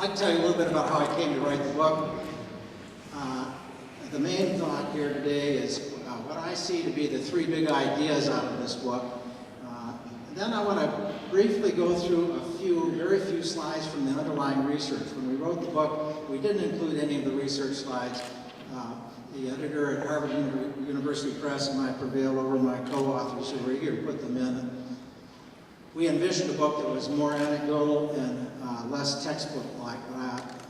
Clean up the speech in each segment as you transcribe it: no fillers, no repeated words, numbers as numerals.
I'd like to tell you a little bit about how I came to write the book. The main thought here today is what I see to be the three big ideas out of this book. And then I want to briefly go through very few slides from the underlying research. When we wrote the book, we didn't include any of the research slides. The editor at Harvard University Press and I prevailed over my co-authors who were eager to put them in. We envisioned a book that was more anecdotal and less textbook-like.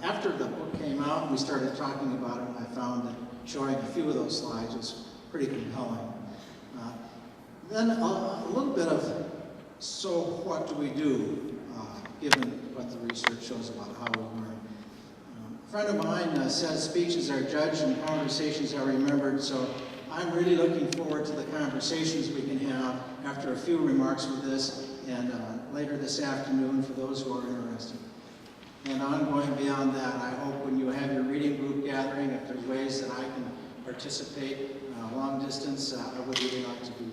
After the book came out and we started talking about it, I found that showing a few of those slides was pretty compelling. Then a little bit of, so what do we do, given what the research shows about how we learn. A friend of mine says speeches are judged and conversations are remembered, so I'm really looking forward to the conversations we can have after a few remarks with this and later this afternoon for those who are interested. And ongoing beyond that, I hope when you have your reading group gathering, if there's ways that I can participate long distance, I would really like to do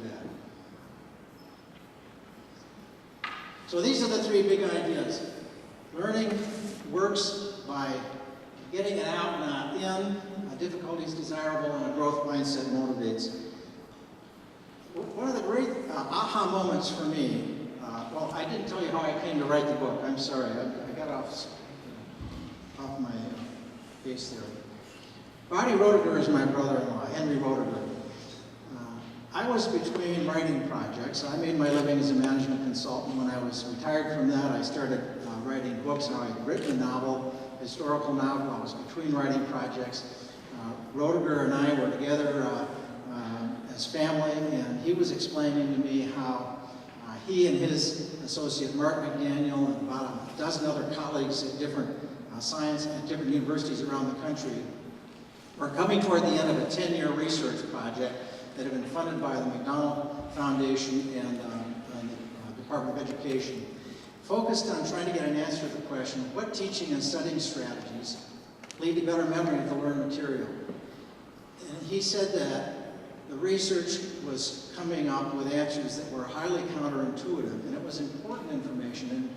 that. So these are the three big ideas. Learning works by getting it out, not in. Difficulty is desirable, and a growth mindset motivates. One of the great aha moments for me, well, I didn't tell you how I came to write the book. I'm sorry, I got off my base there. Roddy Roediger is my brother-in-law, Henry Roediger. I was between writing projects. I made my living as a management consultant. When I was retired from that, I started writing books. I had written a novel, historical novel. I was between writing projects. Roediger and I were together as family, and he was explaining to me how he and his associate Mark McDaniel and about a dozen other colleagues at different different universities around the country were coming toward the end of a 10-year research project that had been funded by the McDonald Foundation and the Department of Education, focused on trying to get an answer to the question, what teaching and studying strategies lead to better memory of the learned material? And he said that the research was coming up with answers that were highly counterintuitive, and it was important information, and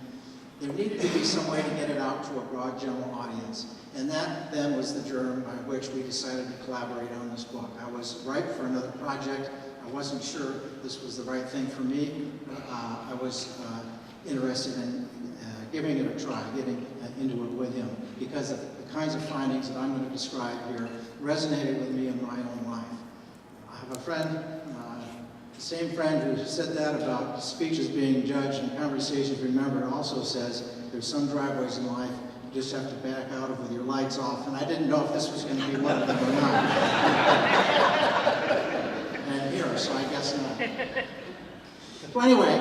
there needed to be some way to get it out to a broad general audience. And that then was the germ by which we decided to collaborate on this book. I was ripe for another project. I wasn't sure this was the right thing for me, but I was interested in giving it a try, getting into it with him, because of the kinds of findings that I'm going to describe here resonated with me in my own life. I have a friend, the same friend who said that about speeches being judged and conversations remembered also says there's some driveways in life you just have to back out of with your lights off, and I didn't know if this was going to be one of them or not. And here, so I guess not. But anyway,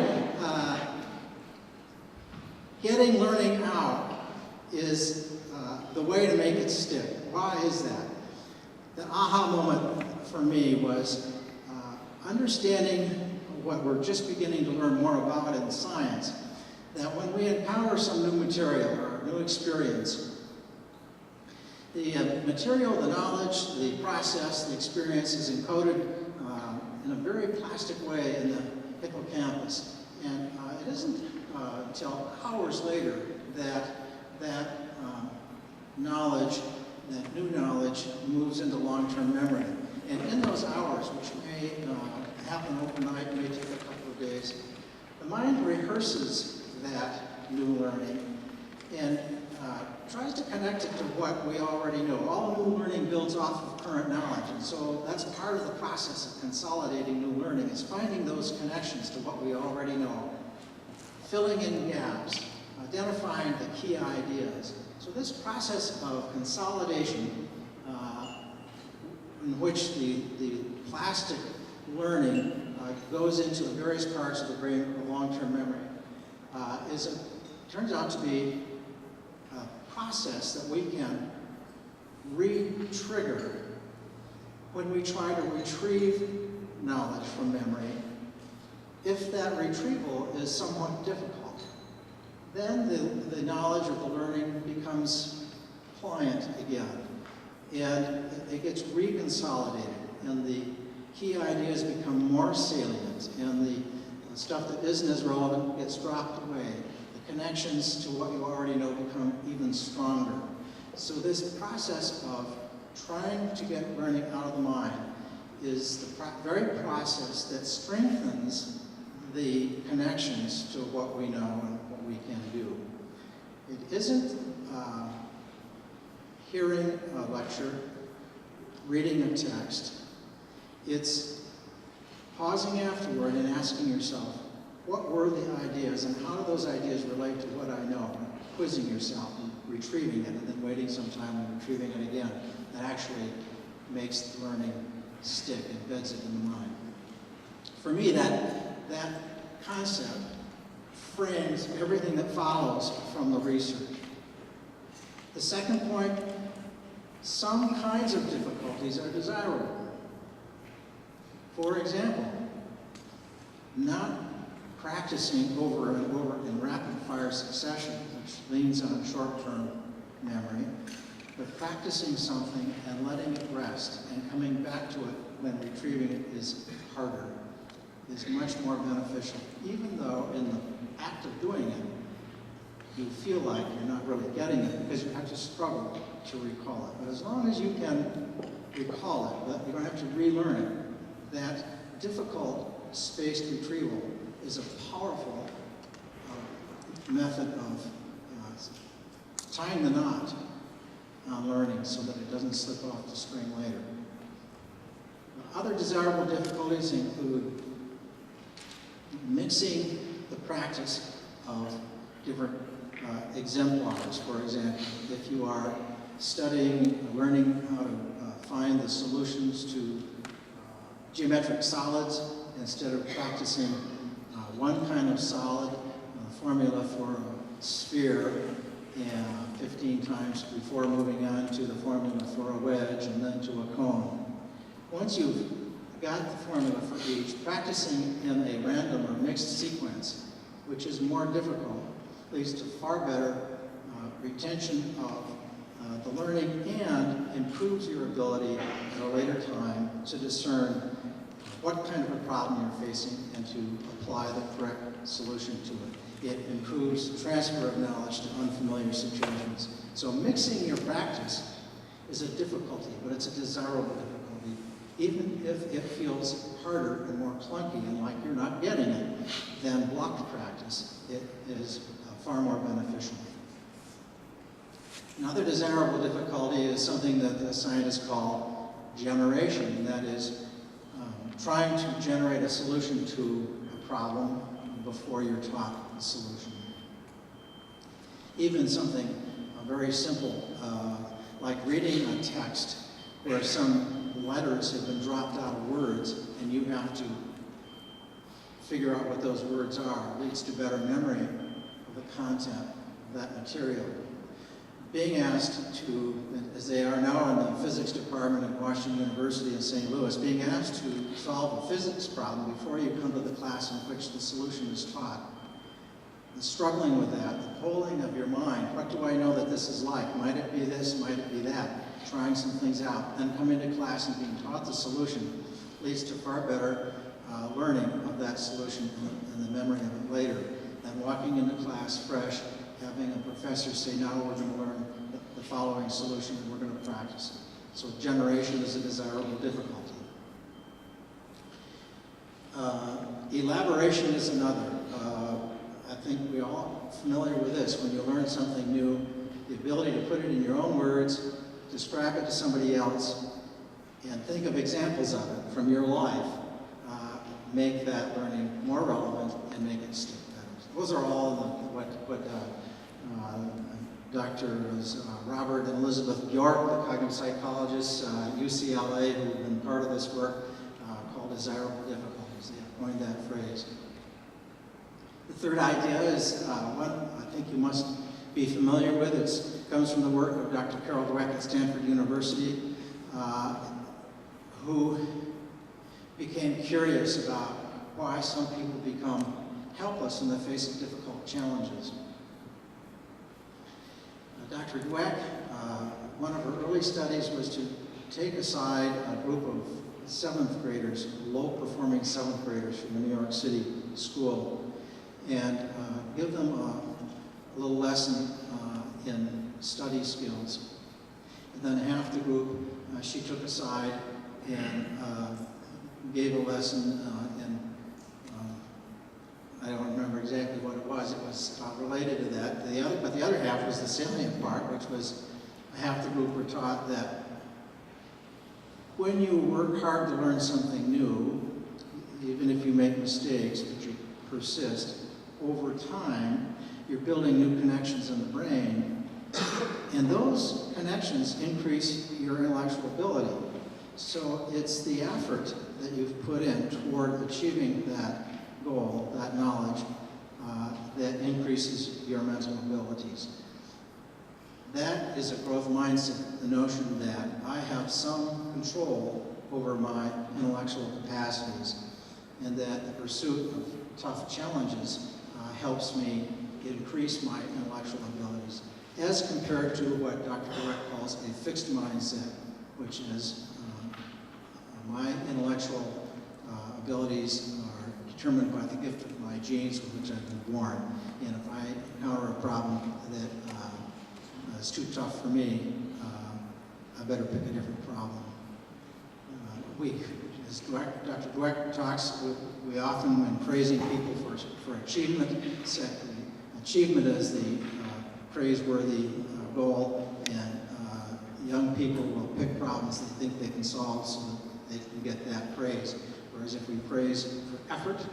getting learning out is the way to make it stick. Why is that? The aha moment for me was understanding what we're just beginning to learn more about in science, that when we encounter some new material or new experience, the material, the knowledge, the process, the experience is encoded in a very plastic way in the hippocampus. And it isn't until hours later that knowledge, that new knowledge, moves into long-term memory. And in those hours, which may happen overnight, may take a couple of days, the mind rehearses that new learning and tries to connect it to what we already know. All new learning builds off of current knowledge, and so that's part of the process of consolidating new learning, is finding those connections to what we already know, filling in gaps, identifying the key ideas. So this process of consolidation, in which the plastic learning goes into the various parts of the brain for long-term memory, turns out to be a process that we can re-trigger when we try to retrieve knowledge from memory. If that retrieval is somewhat difficult, then the knowledge or the learning becomes pliant again, and it gets reconsolidated, and the key ideas become more salient, and the stuff that isn't as relevant gets dropped away. The the connections to what you already know become even stronger. So this process of trying to get learning out of the mind is the very process that strengthens the connections to what we know and what we can do. It isn't hearing a lecture, reading a text. It's pausing afterward and asking yourself, what were the ideas and how do those ideas relate to what I know? And quizzing yourself and retrieving it and then waiting some time and retrieving it again. That actually makes the learning stick, embeds it in the mind. For me, that concept frames everything that follows from the research. The second point, some kinds of difficulties are desirable. For example, not practicing over and over in rapid-fire succession, which leans on short-term memory, but practicing something and letting it rest and coming back to it when retrieving it is harder is much more beneficial, even though in the act of doing it, you feel like you're not really getting it because you have to struggle to recall it. But as long as you can recall it, you don't have to relearn it, that difficult spaced retrieval is a powerful method of tying the knot on learning so that it doesn't slip off the string later. Other desirable difficulties include mixing the practice of different exemplars. For example, if you are studying, learning how to find the solutions to geometric solids, instead of practicing one kind of solid, formula for a sphere, 15 times before moving on to the formula for a wedge and then to a cone. Once you've got the formula for each, practicing in a random or mixed sequence, which is more difficult, leads to far better retention of the learning and improves your ability at a later time to discern what kind of a problem you're facing and to apply the correct solution to it. It improves transfer of knowledge to unfamiliar situations. So mixing your practice is a difficulty, but it's a desirable difficulty. Even if it feels harder and more clunky and like you're not getting it than blocked practice, it is far more beneficial. Another desirable difficulty is something that the scientists call generation, and that is trying to generate a solution to a problem before you're taught the solution. Even something very simple, like reading a text where some letters have been dropped out of words and you have to figure out what those words are, leads to better memory of the content of that material. Being asked to, as they are now in the physics department at Washington University in St. Louis, being asked to solve a physics problem before you come to the class in which the solution is taught. And struggling with that, the polling of your mind, what do I know that this is like? Might it be this, might it be that? Trying some things out, then coming to class and being taught the solution leads to far better learning of that solution and the memory of it later than walking into class fresh, having a professor say, now we're going to learn the following solution and we're going to practice it. So generation is a desirable difficulty. Elaboration is another. I think we're all familiar with this. When you learn something new, the ability to put it in your own words, describe it to somebody else, and think of examples of it from your life, make that learning more relevant and make it stick better. Those are all what Drs. Robert and Elizabeth Bjork, the cognitive psychologists at UCLA, who have been part of this work, call desirable difficulties. They have coined that phrase. The third idea is one I think you must be familiar with. It comes from the work of Dr. Carol Dweck at Stanford University, who became curious about why some people become helpless in the face of difficult challenges. Dr. Dweck, one of her early studies was to take aside a group of 7th graders, low-performing 7th graders from the New York City school, and give them a little lesson in study skills. And then half the group she took aside and gave a lesson in, I don't remember exactly what it was. It was related to that. But the other half was the salient part, which was half the group were taught that when you work hard to learn something new, even if you make mistakes, but you persist, over time, you're building new connections in the brain, and those connections increase your intellectual ability. So it's the effort that you've put in toward achieving that goal, that knowledge, that increases your mental abilities. That is a growth mindset, the notion that I have some control over my intellectual capacities, and that the pursuit of tough challenges helps me increase my intellectual abilities, as compared to what Dr. Dweck calls a fixed mindset, which is my intellectual abilities are determined by the gift of my genes with which I've been born. And if I encounter a problem that is too tough for me, I better pick a different problem. As Dr. Dweck talks, we often, when praising people for achievement, say achievement is the praiseworthy goal, and young people will pick problems they think they can solve so that they can get that praise. Whereas if we praise for effort,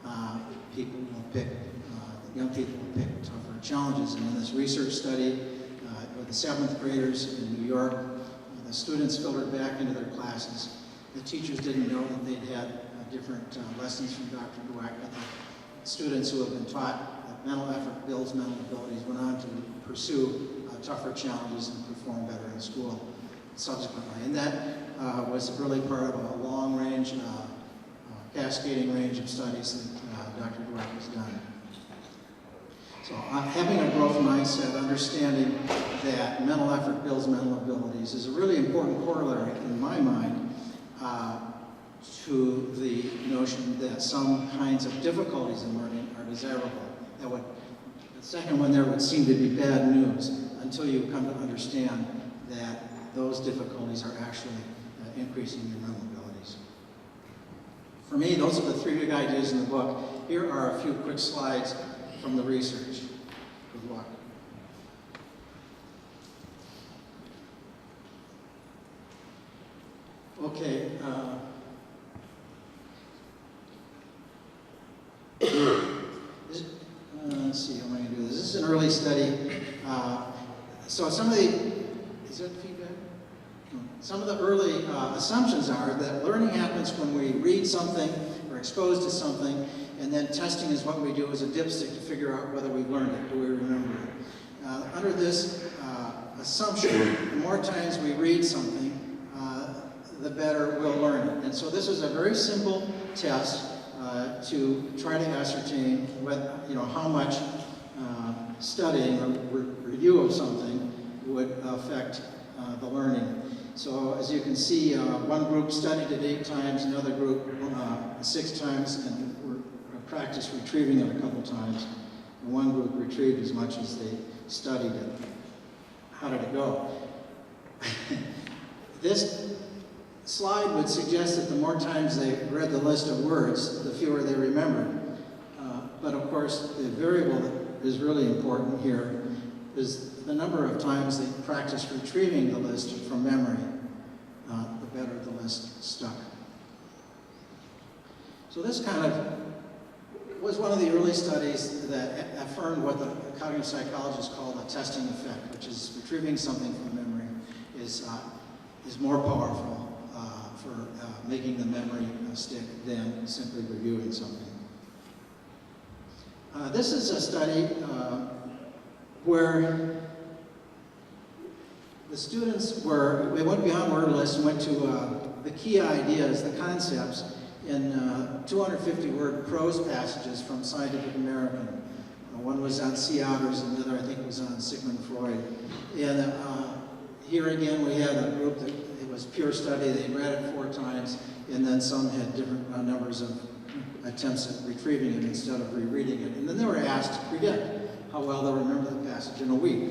young people will pick tougher challenges. And in this research study with the 7th graders in New York, the students filtered back into their classes. The teachers didn't know that they'd had different lessons from Dr. Dweck, but the students who have been taught that mental effort builds mental abilities went on to pursue tougher challenges and perform better in school subsequently. And that was really part of a long-range, cascading range of studies that Dr. Dweck has done. So having a growth mindset, understanding that mental effort builds mental abilities is a really important corollary in my mind to the notion that some kinds of difficulties in learning are desirable. The second one there would seem to be bad news until you come to understand that those difficulties are actually increasing your mental abilities. For me, those are the 3 big ideas in the book. Here are a few quick slides from the research. Good luck. Okay. Let's see, how am I going to do this? This is an early study. So some of the, is that feedback? Some of the early assumptions are that learning happens when we read something or exposed to something, and then testing is what we do as a dipstick to figure out whether we've learned it, do we remember it. Under this assumption, the more times we read something, the better we'll learn it. And so this is a very simple test to try to ascertain how much studying or review of something would affect the learning. So as you can see, one group studied it 8 times, another group 6 times, and practiced retrieving it a couple times. And one group retrieved as much as they studied it. How did it go? This slide would suggest that the more times they read the list of words, the fewer they remembered. But of course, the variable that is really important here is the number of times they practiced retrieving the list from memory. The better the list stuck. So this kind of was one of the early studies that affirmed what the cognitive psychologists call the testing effect, which is retrieving something from memory is more powerful for making the memory stick than simply reviewing something. This is a study where the students we went beyond word lists and went to the key ideas, the concepts, in 250-word prose passages from Scientific American. One was on sea otters, and the other, I think, was on Sigmund Freud. And here again, we had a group that it was pure study. They read it 4 times, and then some had different numbers of attempts at retrieving it instead of rereading it. And then they were asked to predict how well they'll remember the passage in a week.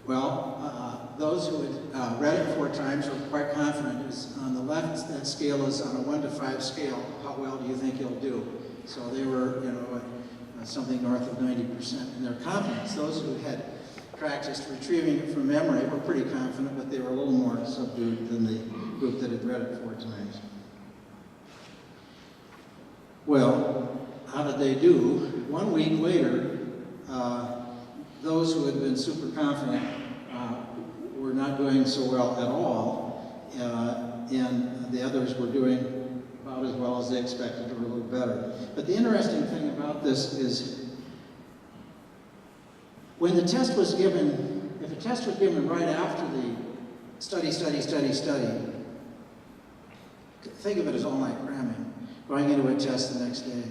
Well, those who had read it 4 times were quite confident. It was on the left, that scale is on a 1 to 5 scale. How well do you think you'll do? So they were, something north of 90% in their confidence. Those who had practiced retrieving it from memory were pretty confident, but they were a little more subdued than the group that had read it 4 times. Well, how did they do? 1 week later, those who had been super confident were not doing so well at all, and the others were doing about as well as they expected, or a little better. But the interesting thing about this is when the test was given, if a test was given right after the study, think of it as all-night cramming, going into a test the next day.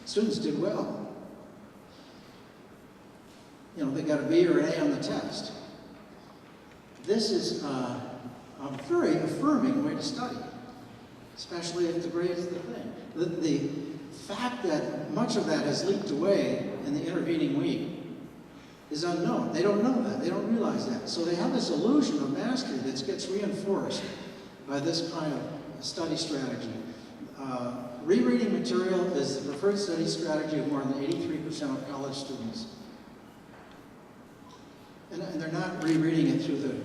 Students did well. They got a B or an A on the test. This is a very affirming way to study, especially if the grade is the thing. The fact that much of that has leaked away in the intervening week is unknown. They don't know that. They don't realize that. So they have this illusion of mastery that gets reinforced by this kind of study strategy. Rereading material is the preferred study strategy of more than 83% of college students. And they're not rereading it through the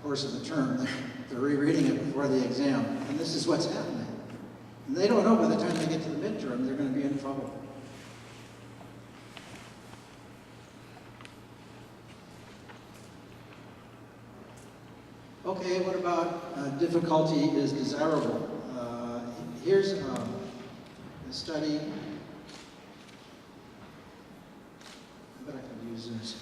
course of the term. They're rereading it before the exam. And this is what's happening. And they don't know by the time they get to the midterm, they're going to be in trouble. Okay, what about difficulty is desirable? Here's a study. I bet I could use this.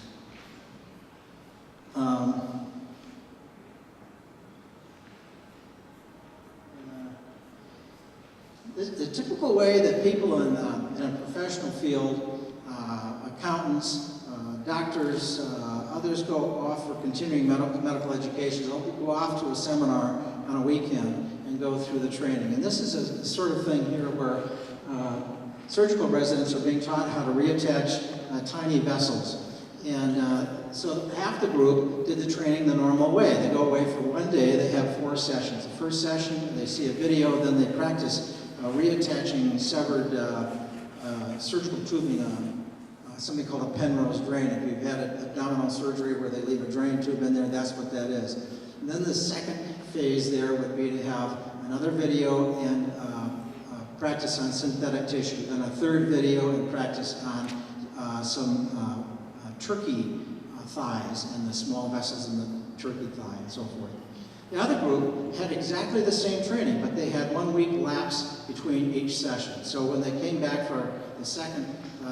The typical way that people in a professional field, accountants, doctors, others go off for continuing medical education. They'll go off to a seminar on a weekend and go through the training. And this is a sort of thing here where surgical residents are being taught how to reattach tiny vessels. And so half the group did the training the normal way. They go away for 1 day, they have 4 sessions. The first session, they see a video, then they practice reattaching severed surgical tubing on something called a Penrose drain. If you've had abdominal surgery where they leave a drain tube in there, that's what that is. And then the second phase there would be to have another video and practice on synthetic tissue, then a third video and practice on some turkey thighs and the small vessels in the turkey thigh and so forth. The other group had exactly the same training, but they had 1 week lapse between each session. So when they came back for the second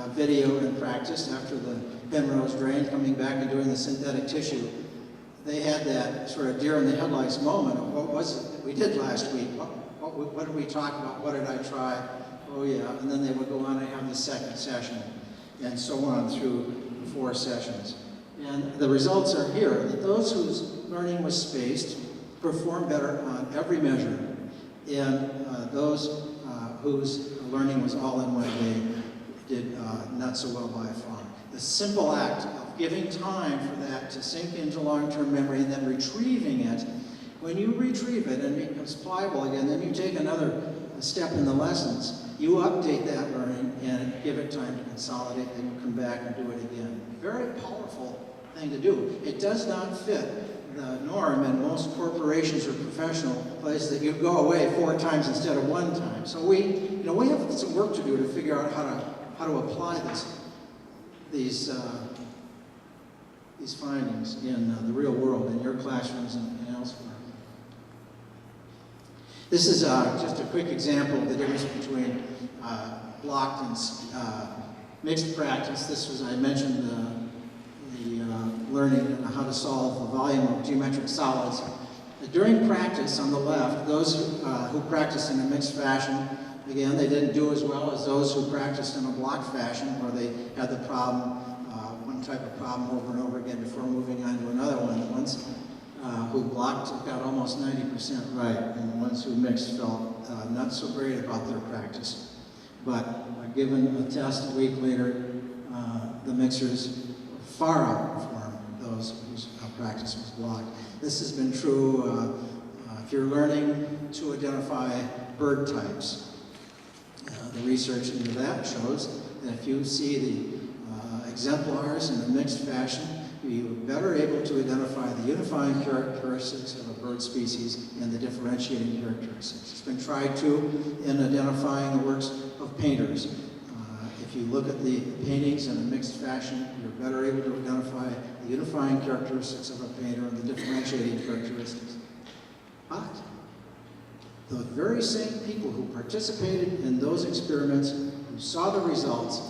video and practiced after the Penrose drain, coming back and doing the synthetic tissue, they had that sort of deer in the headlights moment of what was it that we did last week? What did we talk about? What did I try? Oh yeah, and then they would go on and have the second session, and so on through 4 sessions. And the results are here, that those whose learning was spaced performed better on every measure, and those whose learning was all in one day did not so well by far. The simple act of giving time for that to sink into long-term memory and then retrieving it, when you retrieve it and it becomes pliable again, then you take another step in the lessons. You update that learning and give it time to consolidate, then you come back and do it again. Very powerful thing to do. It does not fit the norm in most corporations or professional places that you go away 4 times instead of 1 time. So we have some work to do to figure out how to apply these findings in the real world, in your classrooms and elsewhere. This is just a quick example of the difference between blocked and mixed practice. This was, I mentioned, the learning how to solve the volume of geometric solids. During practice, on the left, those who practiced in a mixed fashion, again, they didn't do as well as those who practiced in a blocked fashion, where they had the problem, one type of problem over and over again before moving on to another one. The ones who blocked got almost 90% right, and the ones who mixed felt not so great about their practice. But like given a test a week later, the mixers far outperformed those whose practice was blocked. This has been true if you're learning to identify bird types. The research into that shows that if you see the exemplars in a mixed fashion, you're better able to identify the unifying characteristics of a bird species and the differentiating characteristics. It's been tried too in identifying the works of painters. If you look at the paintings in a mixed fashion, you're better able to identify the unifying characteristics of a painter and the differentiating characteristics. But the very same people who participated in those experiments, who saw the results,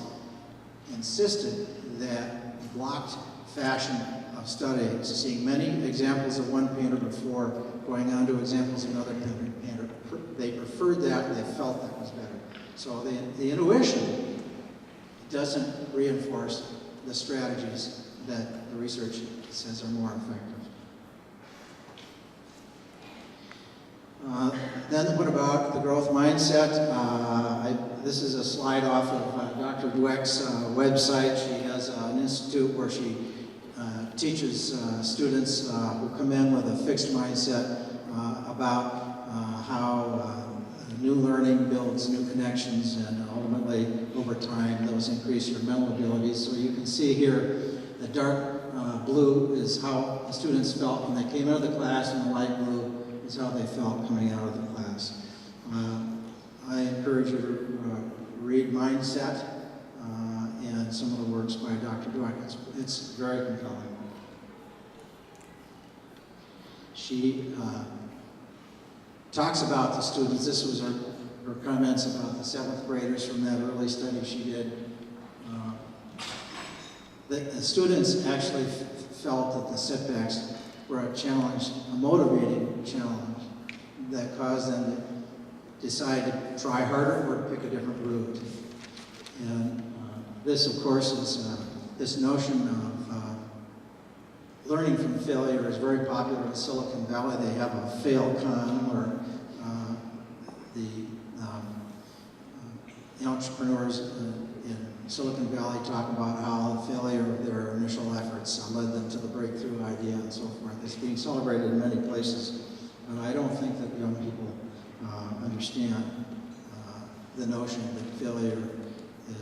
insisted that blocked fashion of study, seeing many examples of one painter before going on to examples of another painter, they preferred that, they felt that was better. So the intuition doesn't reinforce the strategies that the research says are more effective. Then what about the growth mindset? This is a slide off of Dr. Dweck's website. She has an institute where she teaches students who come in with a fixed mindset about how new learning builds new connections, and ultimately, over time, those increase your mental abilities. So you can see here, the dark blue is how the students felt when they came out of the class, and the light blue is how they felt coming out of the class. I encourage you to read Mindset and some of the works by Dr. Dweck. It's very compelling. She talks about the students. This was her comments about the 7th graders from that early study she did. The students actually felt that the setbacks were a challenge, a motivating challenge that caused them to decide to try harder or to pick a different route. And this, of course, is this notion of learning from failure is very popular in Silicon Valley. They have a fail-con where the entrepreneurs in Silicon Valley talk about how the failure of their initial efforts led them to the breakthrough idea and so forth. It's being celebrated in many places, and I don't think that young people understand the notion that failure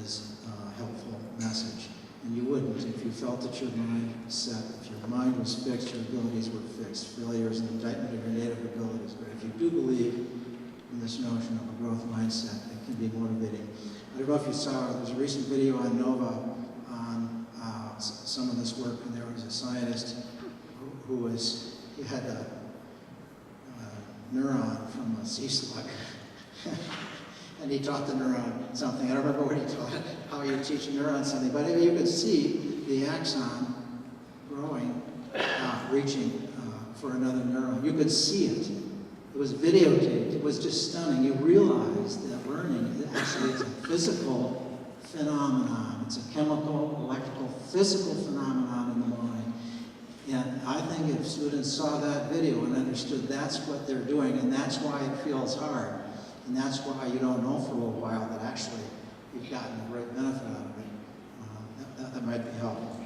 is a helpful message. And you wouldn't if you felt that your mind was set. If your mind was fixed, your abilities were fixed. Failure is an indictment of your native abilities. But if you do believe in this notion of a growth mindset, it can be motivating. I don't know if you saw, there's a recent video on Nova on some of this work, and there was a scientist who had a neuron from a sea slug. And he taught the neuron something. I don't remember what he taught, how you teach a neuron something, but you could see the axon growing, reaching for another neuron. You could see it. It was videotaped. It was just stunning. You realized that learning actually is a physical phenomenon. It's a chemical, electrical, physical phenomenon in the mind. And I think if students saw that video and understood that's what they're doing, and that's why it feels hard, and that's why you don't know for a little while that actually you've gotten a great benefit out of it. That might be helpful.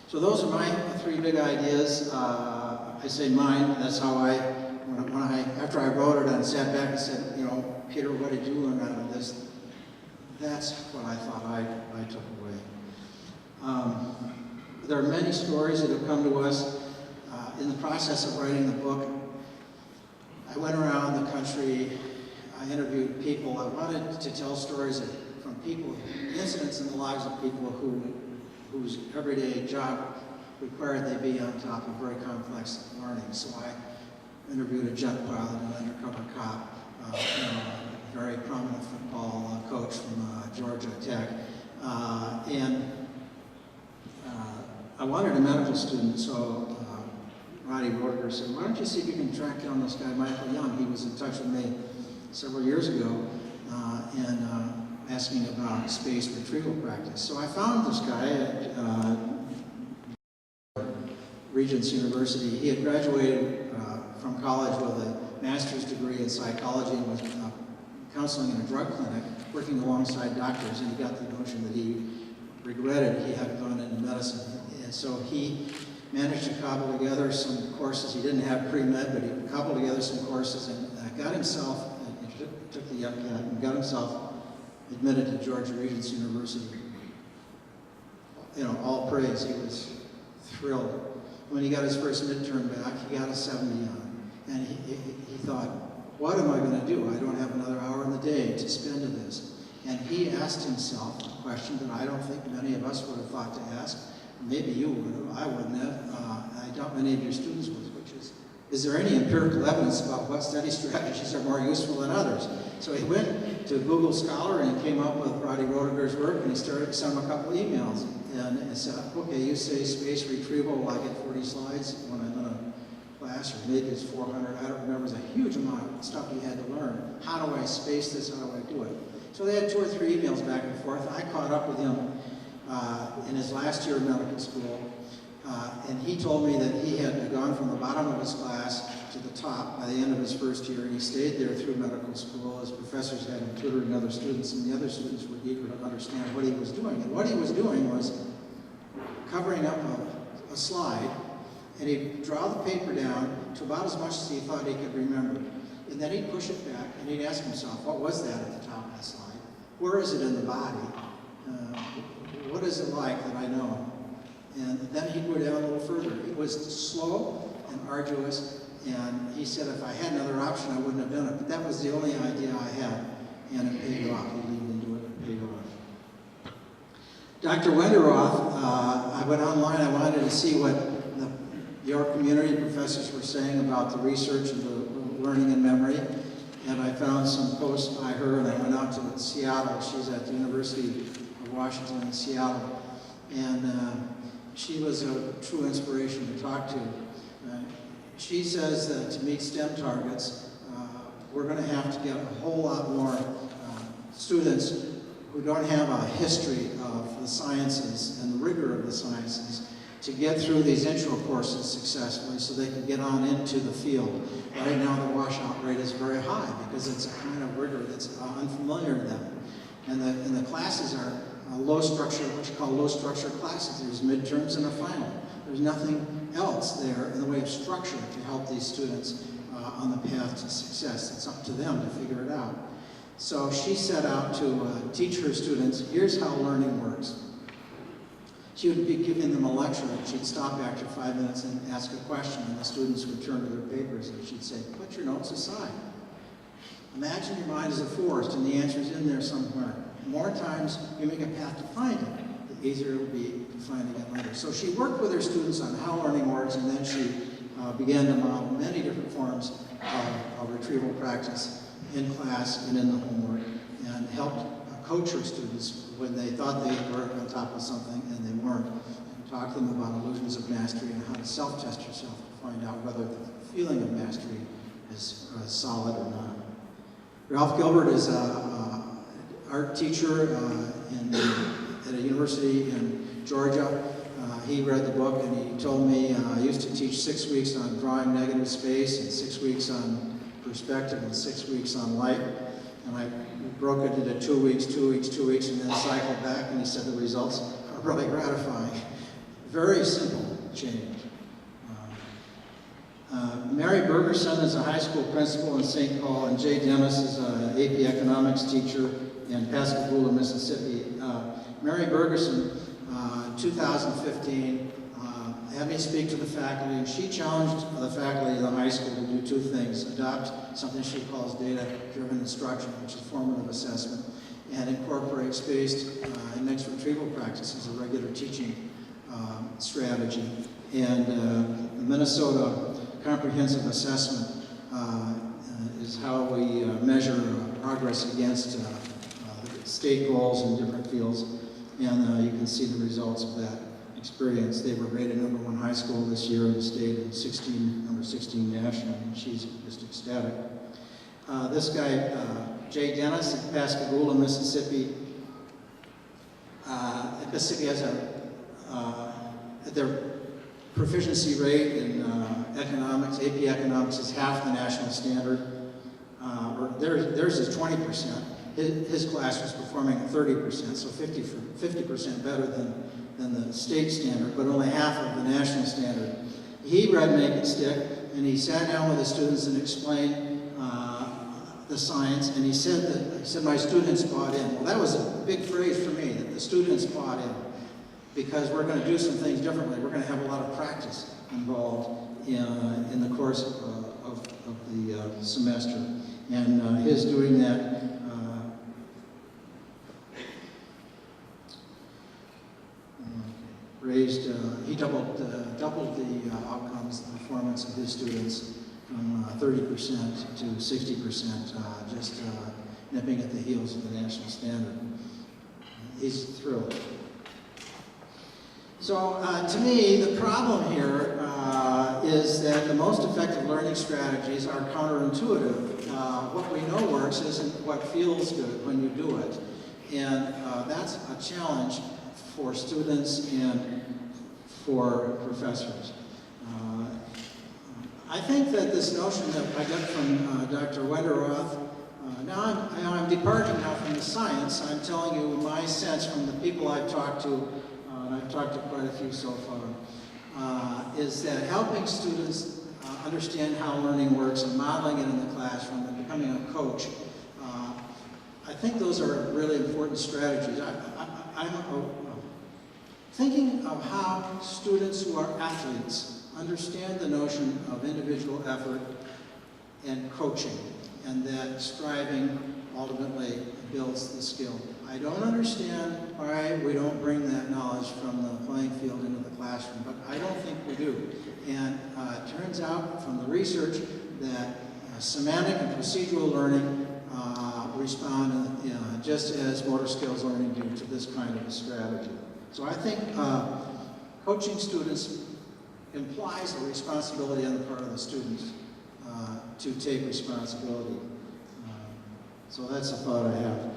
So those are my 3 big ideas. I say mine. That's how after I wrote it and sat back and said, you know, Peter, what did you learn out of this? That's what I thought I took away. There are many stories that have come to us in the process of writing the book. I went around the country, I interviewed people. I wanted to tell stories from people, incidents in the lives of people whose everyday job required they be on top of very complex learning. So I interviewed a jet pilot, an undercover cop, a very prominent football coach from Georgia Tech, and I wanted a medical student, so Roddy Roger said, why don't you see if you can track down this guy, Michael Young. He was in touch with me several years ago and asking about space retrieval practice. So I found this guy at Regents University. He had graduated from college with a master's degree in psychology and was counseling in a drug clinic. working alongside doctors, and he got the notion that he regretted he had gone into medicine. And so he managed to cobble together some courses. He didn't have pre-med, but he cobbled together some courses and got himself, took the UPCAT and got himself admitted to Georgia Regents University. You know, all praise, he was thrilled. When he got his first midterm back, he got a 70 on it. And he thought, what am I going to do? I don't have another hour in the day to spend to this. And he asked himself a question that I don't think many of us would have thought to ask. Maybe you would have, I wouldn't have. I doubt many of your students would, which is there any empirical evidence about what study strategies are more useful than others? So he went to Google Scholar and he came up with Roddy Roediger's work, and he started to send him a couple emails. And said, okay, you say space retrieval, well, I get 40 slides when I'm in a class, or maybe it's 400, I don't remember. It's a huge amount of stuff you had to learn. How do I space this? How do I do it? So they had 2 or 3 emails back and forth. I caught up with him in his last year of medical school, and he told me that he had gone from the bottom of his class to the top by the end of his first year, and he stayed there through medical school. His professors had him tutoring other students, and the other students were eager to understand what he was doing. And what he was doing was covering up a slide, and he'd draw the paper down to about as much as he thought he could remember. And then he'd push it back, and he'd ask himself, what was that at the top of the slide? Where is it in the body? What is it like that I know? And then he'd go down a little further. It was slow and arduous, and he said if I had another option, I wouldn't have done it. But that was the only idea I had, and it paid off. He leaned into it, and it paid off. Dr. Wenderoth, I went online. I wanted to see what the York community professors were saying about the research of the learning and memory, and I found some posts by her, and I went out to Seattle. She's at the University of Washington in Seattle, and she was a true inspiration to talk to. She says that to meet STEM targets, we're going to have to get a whole lot more students who don't have a history of the sciences and the rigor of the sciences to get through these intro courses successfully so they can get on into the field. Right now the washout rate is very high because it's a kind of rigor that's unfamiliar to them. And the classes are low structure, what you call low structure classes. There's midterms and a final. There's nothing else there in the way of structure to help these students on the path to success. It's up to them to figure it out. So she set out to teach her students, here's how learning works. She would be giving them a lecture, and she'd stop after 5 minutes and ask a question, and the students would turn to their papers, and she'd say, put your notes aside. Imagine your mind is a forest, and the answer's in there somewhere. The more times you make a path to find it, the easier it will be to find it again later. So she worked with her students on how learning works, and then she began to model many different forms of retrieval practice in class and in the homework, and helped coach her students when they thought they were on top of something and they weren't, and talk to them about illusions of mastery and how to self-test yourself to find out whether the feeling of mastery is solid or not. Ralph Gilbert is an art teacher at a university in Georgia. He read the book and he told me, I used to teach 6 weeks on drawing negative space and 6 weeks on perspective and 6 weeks on light. And I broke it into 2 weeks, 2 weeks, 2 weeks, and then cycled back, and he said the results are really gratifying. Very simple change. Mary Bergerson is a high school principal in St. Paul, and Jay Dennis is an AP economics teacher in Pascagoula, Mississippi. Mary Bergerson, 2015, had me speak to the faculty, and she challenged the faculty of the high school to do 2 things: adopt something she calls data-driven instruction, which is formative assessment, and incorporate spaced and mixed retrieval practice as a regular teaching strategy. And the Minnesota Comprehensive Assessment is how we measure progress against state goals in different fields, and you can see the results of that experience. They were rated #1 high school this year in the state and number 16 nationally, and she's just ecstatic. This guy, Jay Dennis at Pascagoula, Mississippi. Mississippi has their proficiency rate in economics, AP economics, is half the national standard. Theirs is 20%, his class was performing at 30%, so 50% better than the state standard, but only half of the national standard. He read Make It Stick, and he sat down with the students and explained the science, and he said my students bought in. Well, that was a big phrase for me, that the students bought in, because we're going to do some things differently. We're going to have a lot of practice involved in the course of the semester, and his doing that he doubled the outcomes, the performance of his students from 30% to 60%, just nipping at the heels of the national standard. He's thrilled. So to me, the problem here is that the most effective learning strategies are counterintuitive. What we know works isn't what feels good when you do it. And that's a challenge for students and for professors. I think that this notion that I got from Dr. Wenderoth, now I'm departing now from the science. I'm telling you my sense from the people I've talked to, and I've talked to quite a few so far, is that helping students understand how learning works and modeling it in the classroom and becoming a coach, I think those are really important strategies. I'm thinking of how students who are athletes understand the notion of individual effort and coaching, and that striving ultimately builds the skill. I don't understand why we don't bring that knowledge from the playing field into the classroom, but I don't think we do. And it turns out from the research that semantic and procedural learning respond just as motor skills learning do to this kind of a strategy. So I think coaching students implies a responsibility on the part of the students to take responsibility. So that's a thought I have.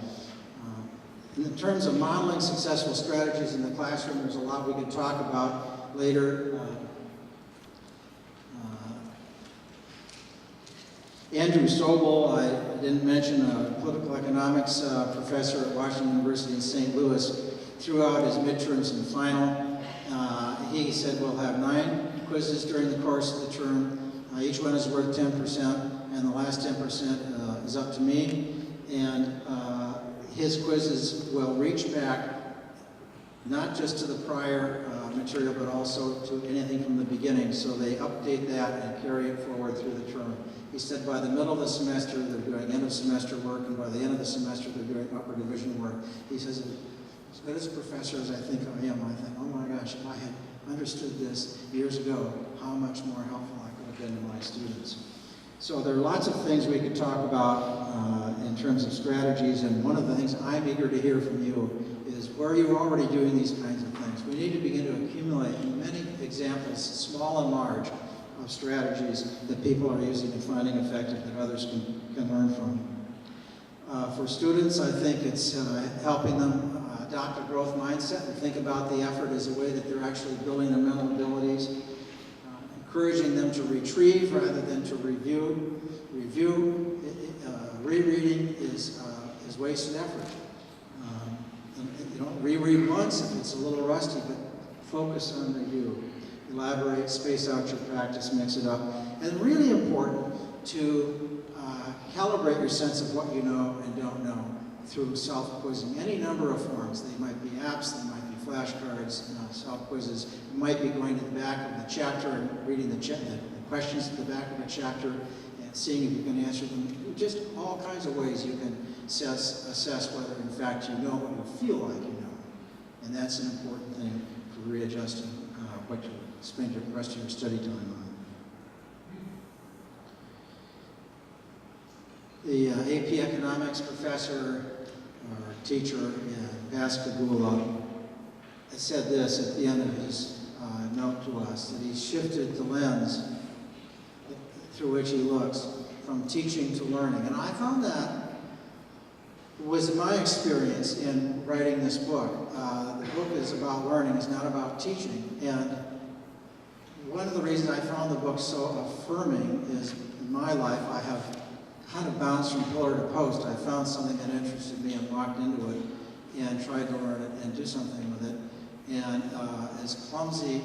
In terms of modeling successful strategies in the classroom, there's a lot we could talk about later. Andrew Sobel, I didn't mention, a political economics professor at Washington University in St. Louis, threw out his midterms and final. He said we'll have 9 quizzes during the course of the term. Each one is worth 10%, and the last 10% is up to me. And his quizzes will reach back not just to the prior material, but also to anything from the beginning. So they update that and carry it forward through the term. He said by the middle of the semester, they're doing end of semester work, and by the end of the semester, they're doing upper division work. He says, as good as a professor as I think I am, I think, oh my gosh, if I had understood this years ago, how much more helpful I could have been to my students. So there are lots of things we could talk about in terms of strategies, and one of the things I'm eager to hear from you is where you're already doing these kinds of things. We need to begin to accumulate many examples, small and large, of strategies that people are using and finding effective that others can learn from. For students, I think it's helping them adopt a growth mindset and think about the effort as a way that they're actually building their mental abilities, encouraging them to retrieve rather than to review. Rereading is wasted effort. You don't reread once if it's a little rusty, but focus on review. Elaborate, space out your practice, mix it up. And really important to calibrate your sense of what you know and don't know through self-quizzing. Any number of forms. They might be apps, they might be flashcards, self-quizzes. You might be going to the back of the chapter and reading the questions at the back of the chapter and seeing if you can answer them. Just all kinds of ways you can assess whether in fact you know what you feel like you know. And that's an important thing for readjusting what you spend the rest of your study time on. The AP Economics professor or teacher in Pascagoula said this at the end of his note to us, that he shifted the lens through which he looks from teaching to learning. And I found that was my experience in writing this book. The book is about learning, it's not about teaching. And one of the reasons I found the book so affirming is in my life I have kind of bounced from pillar to post. I found something that interested me and walked into it and tried to learn it and do something with it. And as clumsy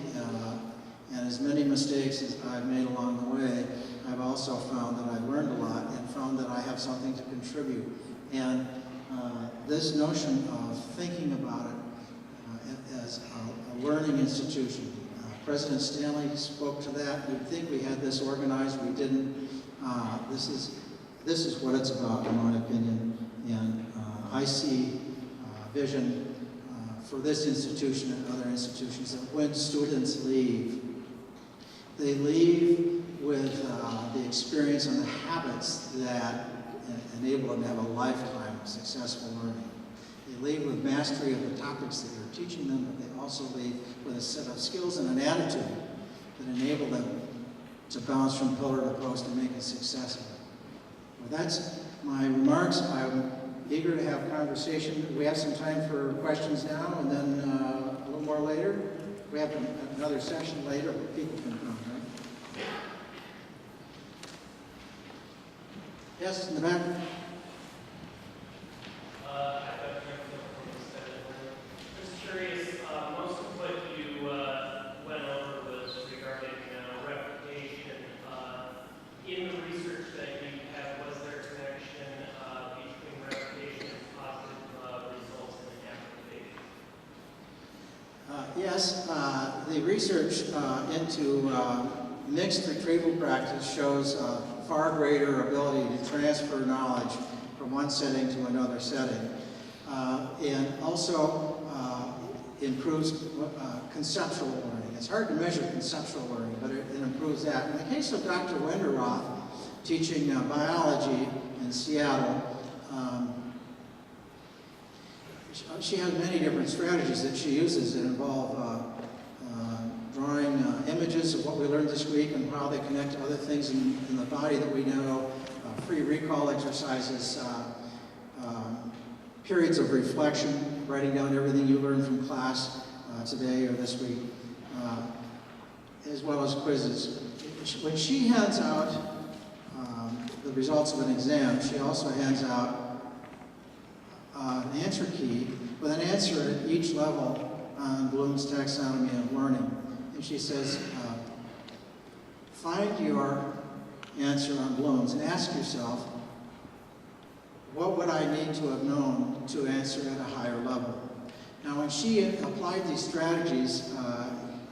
and as many mistakes as I've made along the way, I've also found that I've learned a lot and found that I have something to contribute. And this notion of thinking about it as a learning institution, President Stanley spoke to that. You'd think we had this organized, we didn't. This is what it's about, in my opinion. And I see vision for this institution and other institutions that when students leave, they leave with the experience and the habits that enable them to have a lifetime of successful learning. They leave with mastery of the topics that you're teaching them, but they also leave with a set of skills and an attitude that enable them to bounce from pillar to post and make a success of it. Well, that's my remarks. I'm eager to have conversation. We have some time for questions now, and then a little more later. We have another session later where people can come, right? Yes, in the back. Just curious, most of what you went over was regarding replication. In the research that you have, was there a connection between replication and positive results in application? Yes, the research into mixed retrieval practice shows far greater ability to transfer knowledge from one setting to another setting, and also improves conceptual learning. It's hard to measure conceptual learning, but it improves that. In the case of Dr. Wenderoth, teaching biology in Seattle, she has many different strategies that she uses that involve drawing images of what we learned this week and how they connect to other things in the body that we know, free recall exercises, periods of reflection, writing down everything you learned from class today or this week, as well as quizzes. When she hands out the results of an exam, she also hands out an answer key with an answer at each level on Bloom's taxonomy of learning. And she says, find your answer on Bloom's and ask yourself, what would I need to have known to answer at a higher level? Now, when she applied these strategies,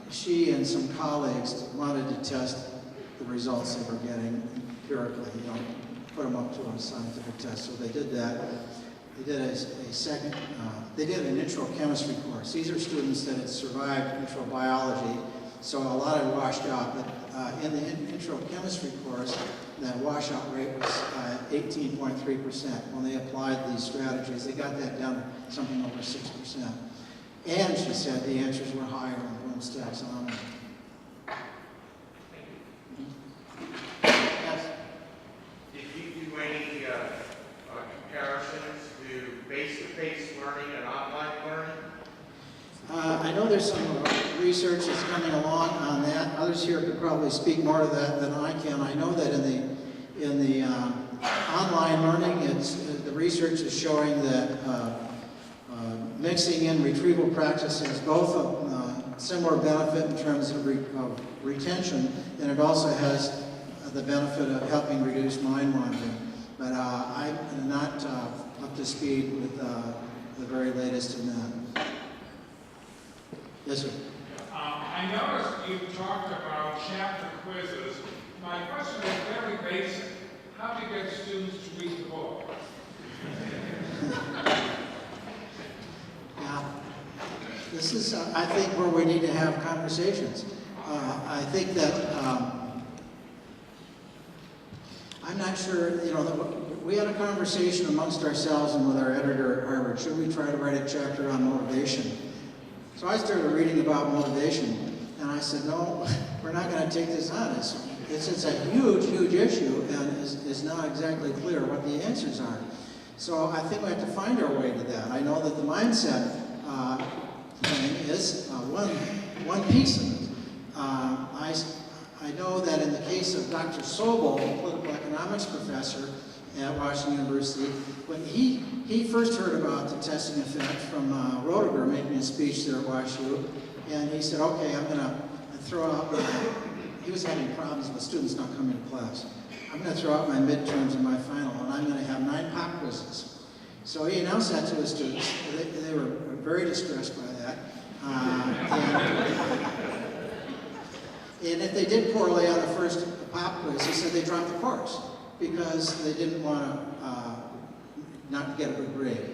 she and some colleagues wanted to test the results they were getting empirically, put them up to a scientific test. So they did that. They did they did an intro chemistry course. These are students that had survived intro biology, so a lot had washed out. But in the intro chemistry course, that washout rate was 18.3%. When they applied these strategies, they got that down to something over 6%. And she said the answers were higher on Bloom's taxonomy. Yes? Did you do any comparisons to face-to-face learning and online learning? I know there's some research that's coming along on that. Others here could probably speak more to that than I can. I know that in the online learning, the research is showing that mixing in retrieval practice has both a similar benefit in terms of retention, and it also has the benefit of helping reduce mind wandering. But I'm not up to speed with the very latest in that. Yes, sir. I noticed you talked about chapter quizzes. My question is very basic. How do you get students to read the book? Yeah. This is, I think, where we need to have conversations. I think that I'm not sure, we had a conversation amongst ourselves and with our editor at Harvard. Should we try to write a chapter on motivation? So I started reading about motivation, and I said, no, we're not going to take this on. It's a huge, huge issue, and it's not exactly clear what the answers are. So I think we have to find our way to that. I know that the mindset thing is one piece of it. I know that in the case of Dr. Sobel, a political economics professor, at Washington University. When he first heard about the testing effect from Roediger making a speech there at WashU, and he said, okay, I'm going to throw out he was having problems with students not coming to class. I'm going to throw out my midterms and my final, and I'm going to have 9 pop quizzes. So he announced that to his students. They were very distressed by that. And if they did poorly on the first pop quiz, he said they dropped the course because they didn't want to not get a good grade.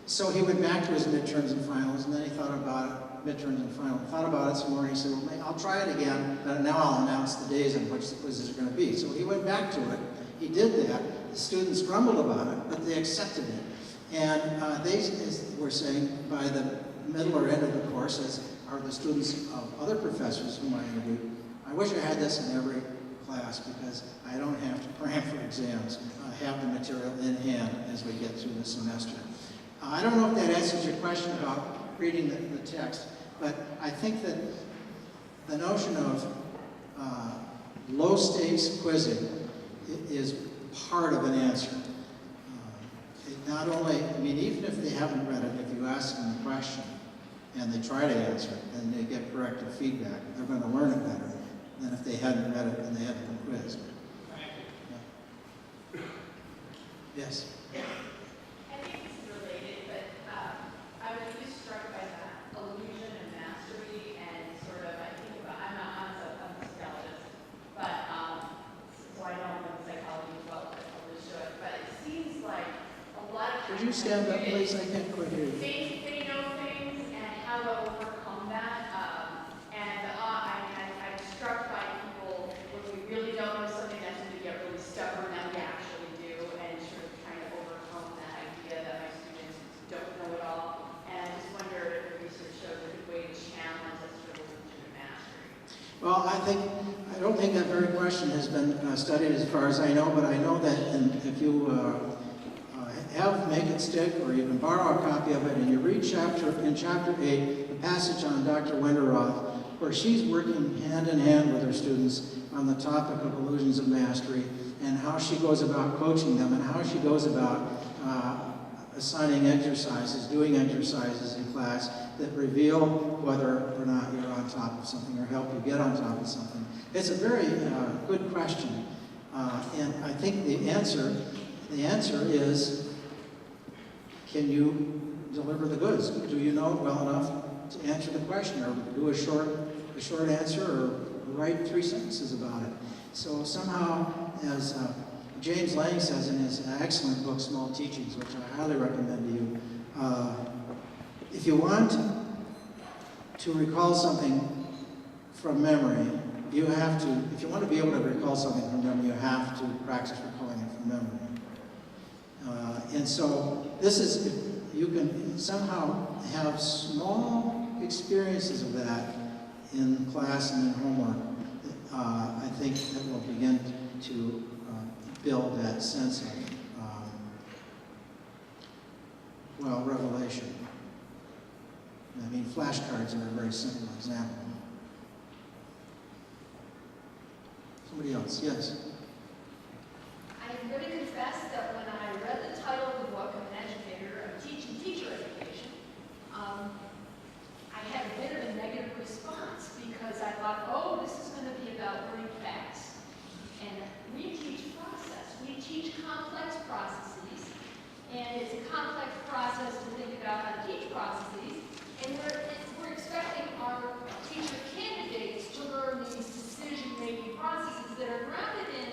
So he went back to his midterms and finals, and then he thought about it, midterms and finals, thought about it some more, and he said, well, I'll try it again, but now I'll announce the days on which the quizzes are going to be. So he went back to it. He did that. The students grumbled about it, but they accepted it. And they were saying by the middle or end of the course, as are the students of other professors whom I interviewed, I wish I had this in every class because I don't have to cram for exams. I have the material in hand as we get through the semester. I don't know if that answers your question about reading the text, but I think that the notion of low-stakes quizzing is part of an answer. It not only, I mean, even if they haven't read it, if you ask them the question and they try to answer it and they get corrective feedback, they're going to learn it better than if they hadn't read it and they hadn't been quizzed. Yeah. Yes? I think this is related, but I was just struck by that illusion and mastery and sort of, I think about, I'm a psychologist, but, so I don't know psychology as well as I probably should, but it seems like a lot of Could you stand up, please? I can't quite hear you. They know things and how to overcome that, I'm struck by people when we really don't know something, that's when we get really stubborn that we actually do, and sort of trying to overcome that idea that my students don't know it all. And I just wonder if the research shows a good way to challenge that sort of illusion of mastery. Well, I don't think that very question has been studied as far as I know, but I know that if you make it stick, or you can borrow a copy of it, and you read in chapter 8, the passage on Dr. Wenderoth, where she's working hand in hand with her students on the topic of illusions of mastery, and how she goes about coaching them, and how she goes about assigning exercises, doing exercises in class that reveal whether or not you're on top of something or help you get on top of something. It's a very good question, and I think the answer is, can you deliver the goods? Do you know it well enough to answer the question, or do a short answer, or write 3 sentences about it? So somehow, as James Lang says in his excellent book, Small Teachings, which I highly recommend to you, if you want to recall something from memory, you have to, if you want to be able to recall something from memory, you have to practice recalling it from memory. And so this is, if you can somehow have small experiences of that in class and in homework, I think that will begin to build that sense of, revelation. I mean, flashcards are a very simple example. Somebody else, yes? I'm going to confess that when I read the title of the book, I'm an educator, I'm teaching teacher education, I had a bit of a negative response because I thought, oh, this is going to be about learning facts. And we teach process. We teach complex processes. And it's a complex process to think about how to teach processes. And we're expecting our teacher candidates to learn these decision-making processes that are grounded in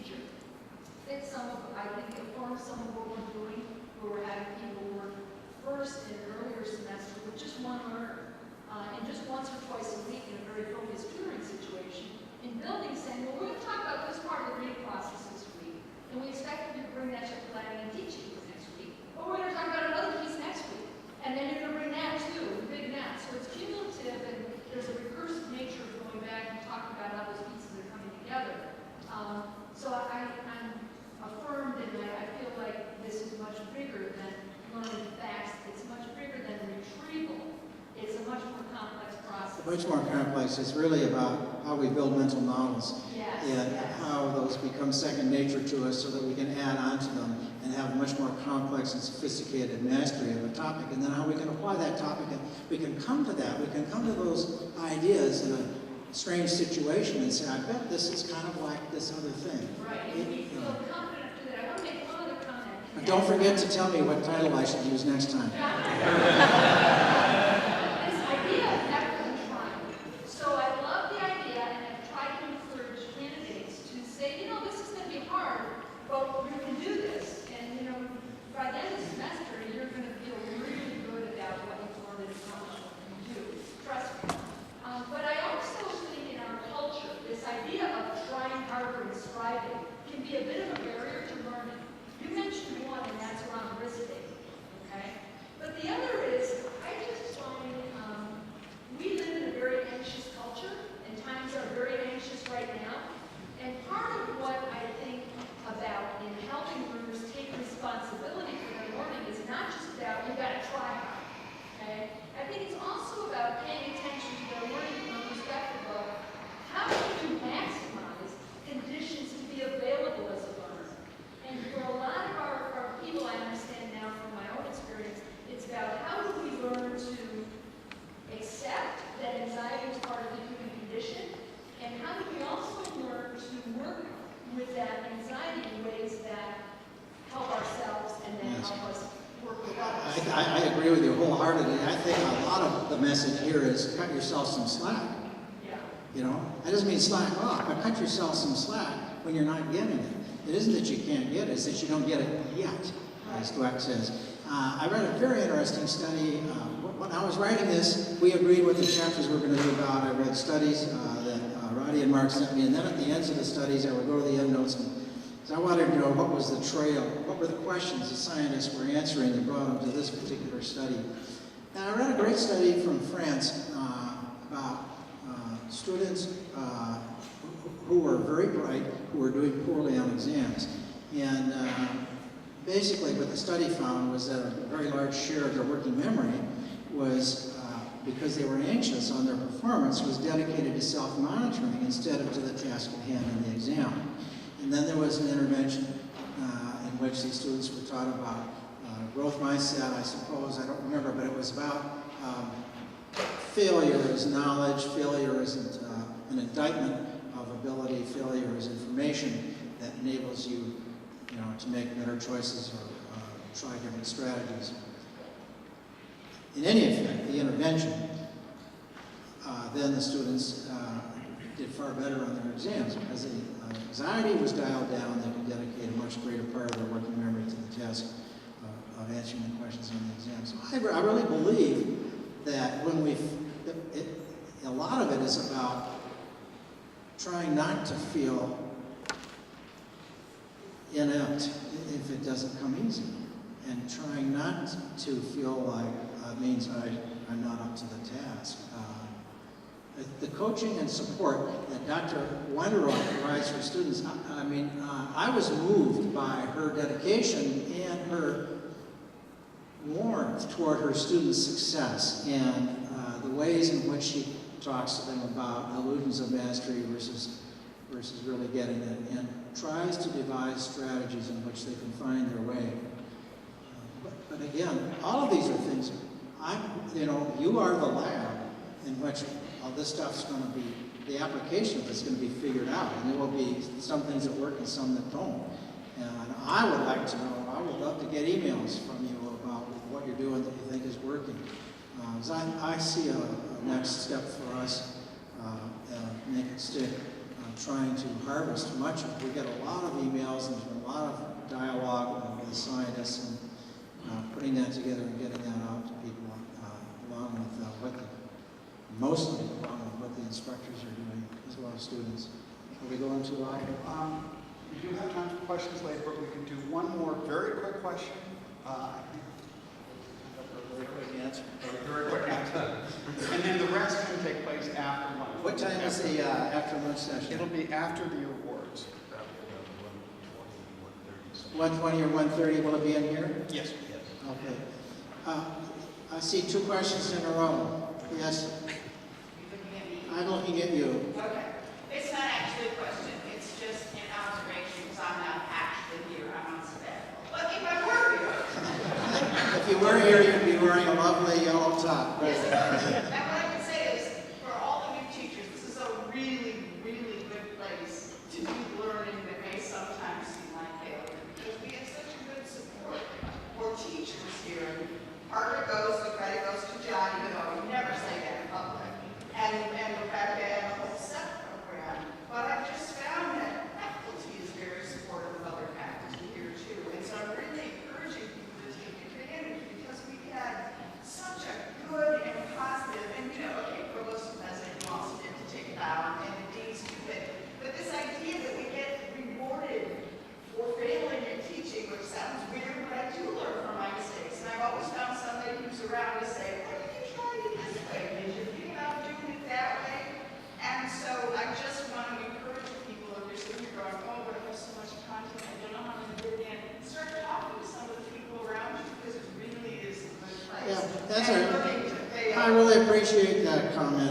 teacher. It's I think it forms some of what we're doing, where we're having people work first in an earlier semester with just one learner, and just once or twice a week in a very focused tutoring situation, in building saying, well, we're going to talk about this part of the reading process this week, and we expect you to bring that to planning and teaching for next week, but we're going to talk about another piece next week, and then you're going to bring that too, the big net. So it's cumulative, and there's a recursive nature of going back and talking about how those pieces are coming together. So I'm affirmed, and I feel like this is much bigger than learning facts. It's much bigger than retrieval. It's a much more complex process. Much more complex. It's really about how we build mental models. Yes, And yes. how those become second nature to us so that we can add on to them and have much more complex and sophisticated mastery of a topic. And then how we can apply that topic, and we can come to that. We can come to those ideas in a strange situation and say, I bet this is kind of like this other thing. Right, and we feel confident to do that. I want to make one other comment. But don't forget to tell me what title I should use next time. This idea of effort and trying. So I love the idea, and I've tried to encourage candidates to say, you know, this is going to be hard, but we can do this. And, you know, by the end of the semester, you're going to feel really good about what you've learned and how much you can do. Trust me. But I also think in our culture, this idea of trying harder and striving can be a bit of a barrier to learning. You mentioned one, and that's around risk-taking, okay? But the other is, I just find we live in a very anxious culture, and times are very anxious right now. And part of what I think about in helping learners take responsibility for their learning is not just about, you gotta try hard, okay? I think it's also about paying attention to their learning from the perspective of how can you maximize conditions to be available as a learner. And for a lot of our people, I understand now from my own experience, it's about how do we learn to accept that anxiety is part of the human condition, and how do we also learn to work with that anxiety in ways that help ourselves and then Yes. help us work with others. I agree with you wholeheartedly. I think a lot of the message here is cut yourself some slack. Yeah. You know, that doesn't mean slack off, but cut yourself some slack when you're not getting it. It isn't that you can't get it, it's that you don't get it yet, as Dweck says. I read a very interesting study. When I was writing this, we agreed what the chapters were going to be about. I read studies that Roddy and Mark sent me, and then at the ends of the studies, I would go to the endnotes, and I wanted to know what was the trail, what were the questions the scientists were answering that brought them to this particular study. And I read a great study from France about students who were very bright, who were doing poorly on exams. And basically what the study found was that a very large share of their working memory was, because they were anxious on their performance, was dedicated to self-monitoring instead of to the task at hand in the exam. And then there was an intervention in which these students were taught about growth mindset, I suppose, I don't remember, but it was about failure is knowledge, failure isn't an indictment of ability, failure is information that enables you, to make better choices or try different strategies. In any event, the intervention, then the students did far better on their exams because the anxiety was dialed down. They could dedicate a much greater part of their working memory to the task of answering the questions on the exam. So I really believe that when a lot of it is about trying not to feel inept if it doesn't come easy, and trying not to feel like it means I'm not up to the task. The coaching and support that Dr. Wenderoth provides for students, I was moved by her dedication and her warmth toward her students' success and the ways in which she talks to them about illusions of mastery versus really getting it, and tries to devise strategies in which they can find their way. But again, all of these are things, you are the lab in which all this stuff's going to be, the application of it's going to be figured out, and there will be some things that work and some that don't. And I would like to know, I would love to get emails from you about what you're doing that you think is working. I see a next step for us, make it stick, trying to harvest much of. We get a lot of emails and a lot of dialogue with the scientists, and putting that together and getting that out to people, along with mostly along with what the instructors are doing, as well as students. Are we going too long? We do have time for questions later, but we can do one more very quick question. Very quick answer. Very quick answer. And then the rest can take place after lunch. What time is the after lunch session? It'll be after the awards. 1:20 or 1:30, will it be in here? Yes. Okay. I see two questions in a row. Yes, You're looking at me. I'm looking at you. Okay. It's not actually a question, it's just an observation, because I'm not actually here, I'm on sabbatical. But if I were here, If you were here, you'd be wearing a lovely yellow top. yes, and what I can say is, for all the new teachers, this is a really, really good place to do learning that may sometimes seem like failure, because we have such a good support for teachers here. Part of it goes, the credit goes to John, even though we never say that in public, and Rebecca and the whole SEAC program. But I've just found that faculty is very supportive of other faculty here too, and so I'm really encouraging people to take advantage, because we had such a good and positive, and okay, provost and president wants it to take it down, and the deans do it, but this idea that we get rewarded for failing at teaching, which sounds weird, but I do learn from my mistakes, and I've always found somebody who's around to say, why did you try it this way? Did you think about doing it that way? And so I just want to encourage people, if you're sitting here going, oh, but I have so much content, I don't know how to do it in, start talking to some of the people around you, because it really is a good place. Yeah, that's And a- looking to pay I off. really appreciate that comment.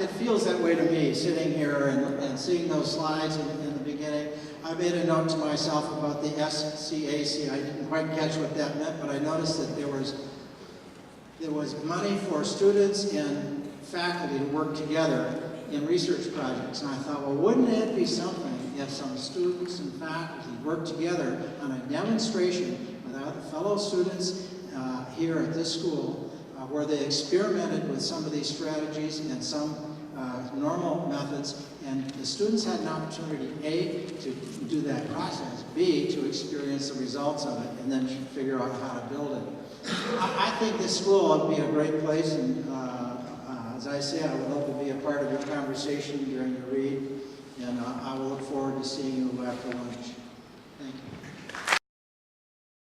It feels that way to me, sitting here and seeing those slides in the beginning. I made a note to myself about the SEAC. I didn't quite catch what that meant, but I noticed that there was money for students and faculty to work together in research projects. And I thought, well, wouldn't it be something if some students and faculty worked together on a demonstration with our fellow students here at this school, where they experimented with some of these strategies and some normal methods, and the students had an opportunity, A, to do that process, B, to experience the results of it, and then figure out how to build it. I think this school would be a great place, and as I say, I would love to be a part of your conversation during your read, and I will look forward to seeing you after lunch.